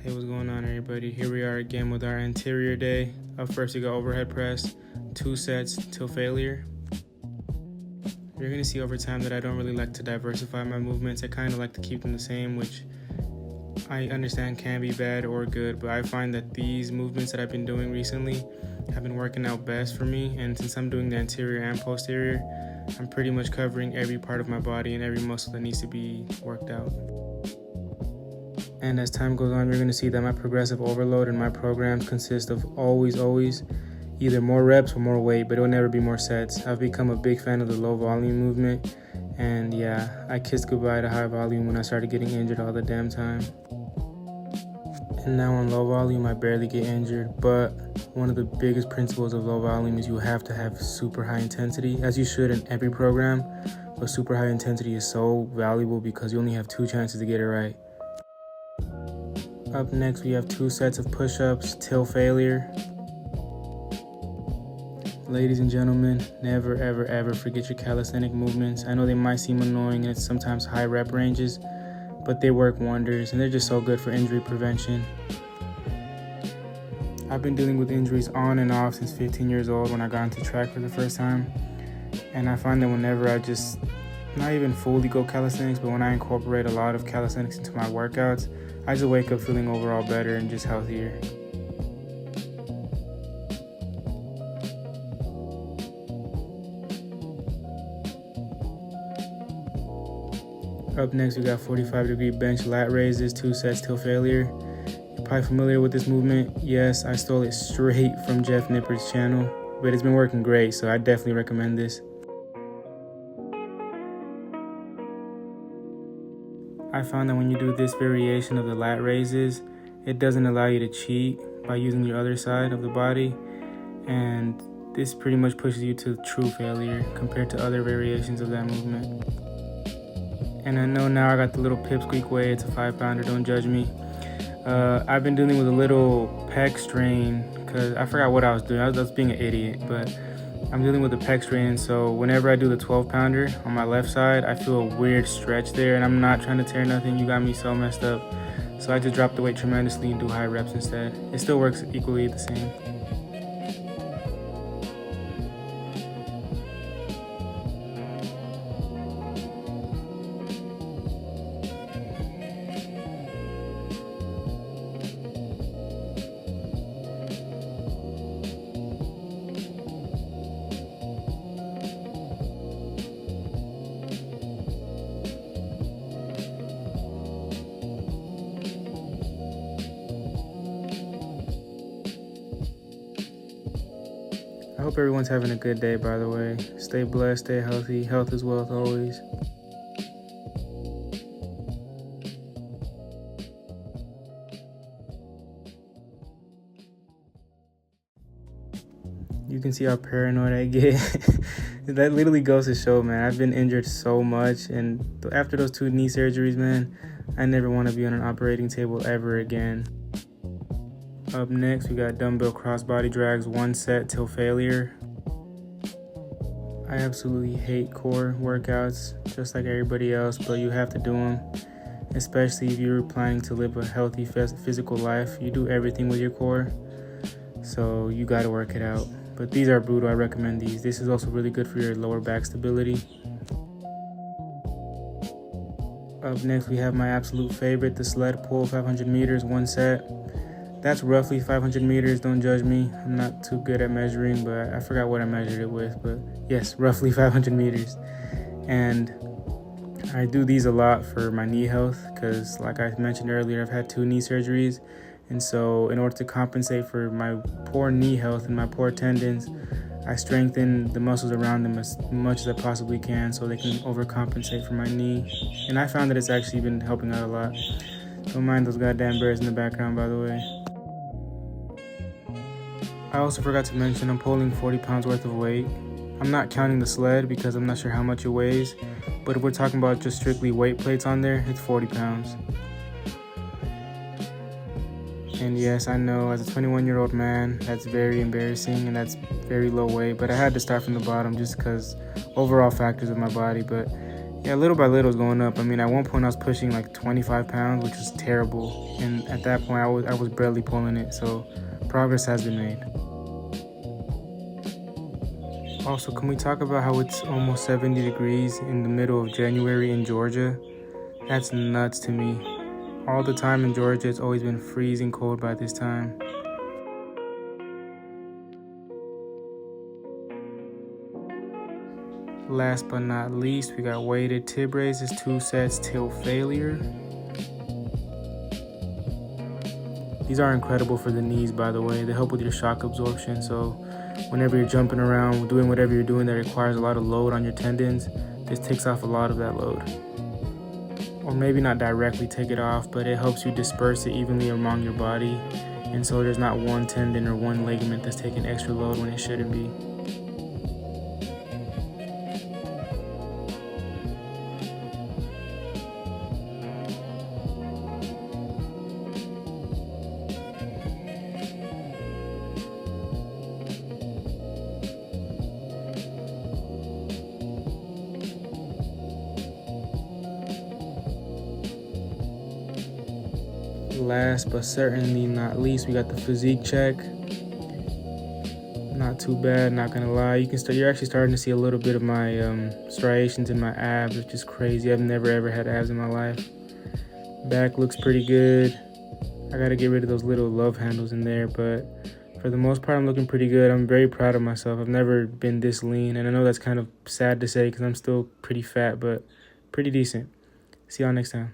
Hey, what's going on, everybody? Here we are again with our anterior day. Up first, we got overhead press, 2 sets till failure. You're gonna see over time that I don't really like to diversify my movements. I kind of like to keep them the same, which I understand can be bad or good, but I find that these movements that I've been doing recently have been working out best for me. And since I'm doing the anterior and posterior, I'm pretty much covering every part of my body and every muscle that needs to be worked out. And as time goes on, you're going to see that my progressive overload and my programs consist of always either more reps or more weight, but it will never be more sets. I've become a big fan of the low volume movement, and yeah, I kissed goodbye to high volume when I started getting injured all the damn time. And now on low volume, I barely get injured, but one of the biggest principles of low volume is you have to have super high intensity, as you should in every program, but super high intensity is so valuable because you only have 2 chances to get it right. Up next, we have 2 sets of push-ups till failure. Ladies and gentlemen, never ever forget your calisthenic movements. I know they might seem annoying and it's sometimes high rep ranges, but they work wonders and they're just so good for injury prevention. I've been dealing with injuries on and off since 15 years old when I got into track for the first time, and I find that whenever I just not even fully go calisthenics, but when I incorporate a lot of calisthenics into my workouts, I just wake up feeling overall better and just healthier. Up next, we got 45-degree bench lat raises, 2 sets till failure. You're probably familiar with this movement. Yes, I stole it straight from Jeff Nippard's channel, but it's been working great, so I definitely recommend this. I found that when you do this variation of the lat raises, it doesn't allow you to cheat by using your other side of the body, and this pretty much pushes you to true failure compared to other variations of that movement. And I know now I got the little pipsqueak way, it's a 5-pounder, don't judge me. I've been dealing with a little pec strain because I forgot what I was doing. I was being an idiot, but I'm dealing with a pec strain, so whenever I do the 12-pounder on my left side, I feel a weird stretch there, and I'm not trying to tear nothing. You got me so messed up. So I just drop the weight tremendously and do high reps instead. It still works equally the same. I hope everyone's having a good day, by the way. Stay blessed, stay healthy. Health is wealth always. You can see how paranoid I get. That literally goes to show, man. I've been injured so much, and after those 2 knee surgeries, man, I never want to be on an operating table ever again. Up next, we got dumbbell crossbody drags, 1 set till failure. I absolutely hate core workouts, just like everybody else, but you have to do them, especially if you're planning to live a healthy physical life. You do everything with your core, so you got to work it out. But these are brutal. I recommend these. This is also really good for your lower back stability. Up next, we have my absolute favorite, the sled pull, 500 meters, 1 set. That's roughly 500 meters, don't judge me. I'm not too good at measuring, but I forgot what I measured it with. But yes, roughly 500 meters. And I do these a lot for my knee health because, like I mentioned earlier, I've had 2 knee surgeries. And so in order to compensate for my poor knee health and my poor tendons, I strengthen the muscles around them as much as I possibly can so they can overcompensate for my knee. And I found that it's actually been helping out a lot. Don't mind those goddamn birds in the background, by the way. I also forgot to mention I'm pulling 40 pounds worth of weight. I'm not counting the sled because I'm not sure how much it weighs, but if we're talking about just strictly weight plates on there, it's 40 pounds. And yes, I know as a 21-year-old man, that's very embarrassing and that's very low weight, but I had to start from the bottom just because overall factors of my body. But Yeah, little by little is going up. I mean, at one point I was pushing like 25 pounds, which was terrible. And at that point I was barely pulling it. So progress has been made. Also, can we talk about how it's almost 70 degrees in the middle of January in Georgia? That's nuts to me. All the time in Georgia, it's always been freezing cold by this time. Last but not least, we got weighted tib raises, 2 sets till failure. These are incredible for the knees, by the way. They help with your shock absorption, so whenever you're jumping around, doing whatever you're doing that requires a lot of load on your tendons, this takes off a lot of that load. Or maybe not directly take it off, but it helps you disperse it evenly among your body, and so there's not one tendon or one ligament that's taking extra load when it shouldn't be. Last but certainly not least, we got the physique check. Not too bad, not gonna lie. You're actually starting to see a little bit of my striations in my abs, which is crazy. I've never ever had abs in my life. Back looks pretty good. I gotta get rid of those little love handles in there, but for the most part, I'm looking pretty good. I'm very proud of myself. I've never been this lean, and I know that's kind of sad to say because I'm still pretty fat, but pretty decent. See y'all next time.